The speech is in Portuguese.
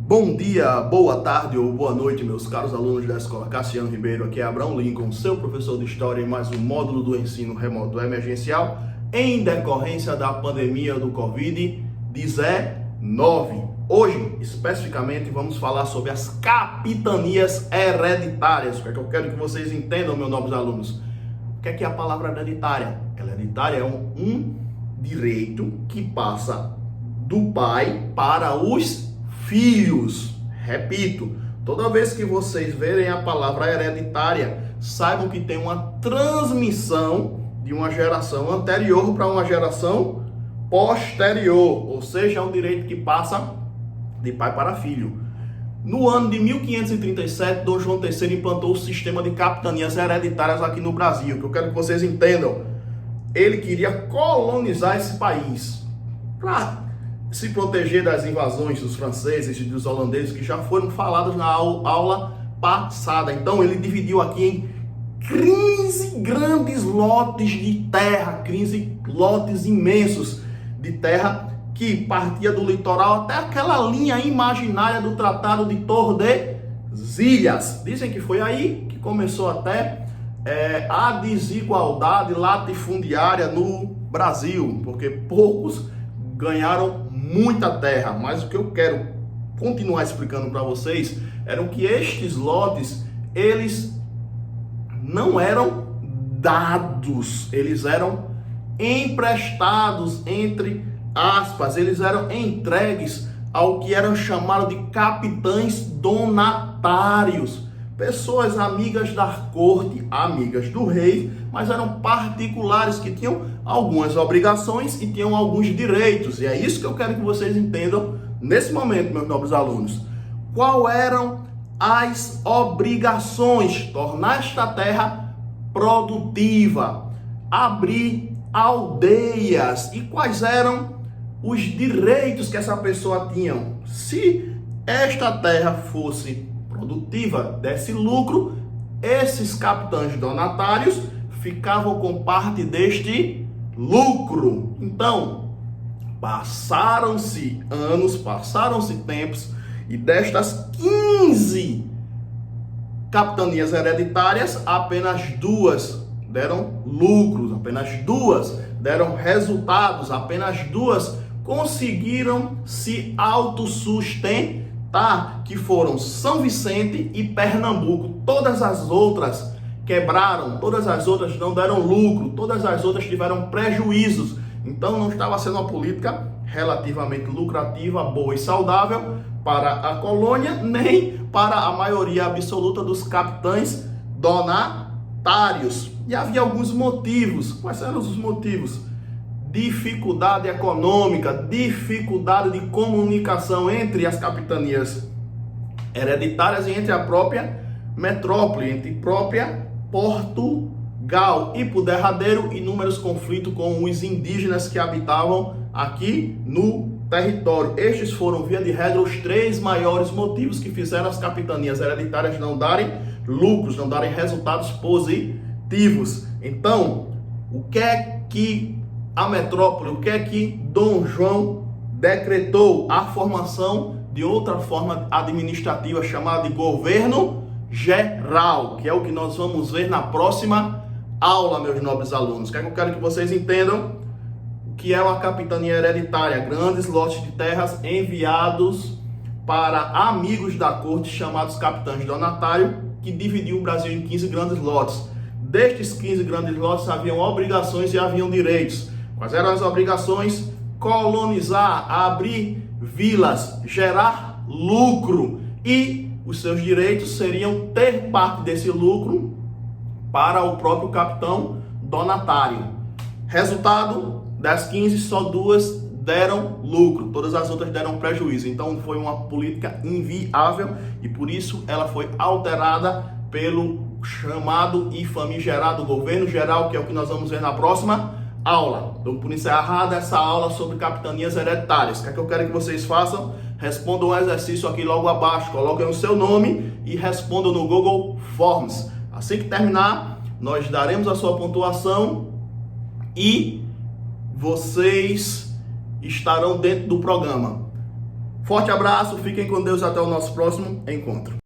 Bom dia, boa tarde ou boa noite, meus caros alunos da Escola Cassiano Ribeiro. Aqui é Abraão Lincoln, seu professor de História, em mais um módulo do ensino remoto emergencial em decorrência da pandemia do Covid-19. Hoje, especificamente, vamos falar sobre as capitanias hereditárias. O que é que eu quero que vocês entendam, meus nobres alunos? O que é a palavra hereditária? Hereditária é um direito que passa do pai para os filhos. Repito, toda vez que vocês verem a palavra hereditária, saibam que tem uma transmissão de uma geração anterior para uma geração posterior, ou seja, é um direito que passa de pai para filho. No ano de 1537, Dom João III implantou o sistema de capitanias hereditárias aqui no Brasil, que eu quero que vocês entendam. Ele queria colonizar esse país para se proteger das invasões dos franceses e dos holandeses, que já foram faladas na aula passada. Então ele dividiu aqui em 15 grandes lotes de terra, 15 lotes imensos de terra, que partia do litoral até aquela linha imaginária do Tratado de Tordesilhas. Dizem que foi aí que começou até a desigualdade latifundiária no Brasil, porque poucos ganharam muita terra. Mas o que eu quero continuar explicando para vocês eram que estes lotes, eles não eram dados, eles eram emprestados, entre aspas, eles eram entregues ao que eram chamados de capitães donatários, pessoas amigas da corte, amigas do rei, mas eram particulares que tinham algumas obrigações e tinham alguns direitos. E é isso que eu quero que vocês entendam nesse momento, meus nobres alunos. Qual eram as obrigações? Tornar esta terra produtiva, abrir aldeias. E quais eram os direitos que essa pessoa tinha? Se esta terra fosse produtiva, desse lucro, esses capitães donatários ficavam com parte deste lucro. Então, passaram-se anos, passaram-se tempos, e destas 15 capitanias hereditárias, apenas 2 deram lucros, apenas 2 deram resultados, apenas 2 conseguiram se autossustentar, que foram São Vicente e Pernambuco. Todas as outras quebraram, todas as outras não deram lucro, todas as outras tiveram prejuízos. Então não estava sendo uma política relativamente lucrativa, boa e saudável para a colônia, nem para a maioria absoluta dos capitães donatários. E havia alguns motivos. Quais eram os motivos? Dificuldade econômica, dificuldade de comunicação entre as capitanias hereditárias e entre a própria metrópole, entre a própria Portugal, e por derradeiro, inúmeros conflitos com os indígenas que habitavam aqui no território. Estes foram, via de regra, os 3 maiores motivos que fizeram as capitanias hereditárias não darem lucros, não darem resultados positivos. Então, o que é que a metrópole, o que é que Dom João decretou? A formação de outra forma administrativa chamada de governo geral, que é o que nós vamos ver na próxima aula, meus nobres alunos. O que é que eu quero que vocês entendam? O que é uma capitania hereditária? Grandes lotes de terras enviados para amigos da corte, chamados capitães donatários, que dividiam o Brasil em 15 grandes lotes. Destes 15 grandes lotes haviam obrigações e haviam direitos. Quais eram as obrigações? Colonizar, abrir vilas, gerar lucro, e os seus direitos seriam ter parte desse lucro para o próprio capitão donatário. Resultado, das 15, só 2 deram lucro, todas as outras deram prejuízo. Então foi uma política inviável e por isso ela foi alterada pelo chamado e famigerado governo geral, que é o que nós vamos ver na próxima aula. Então, por encerrada essa aula sobre capitanias hereditárias. O que é que eu quero que vocês façam? Respondam um exercício aqui logo abaixo, coloquem o seu nome e respondam no Google Forms. Assim que terminar, nós daremos a sua pontuação e vocês estarão dentro do programa. Forte abraço, fiquem com Deus, até o nosso próximo encontro.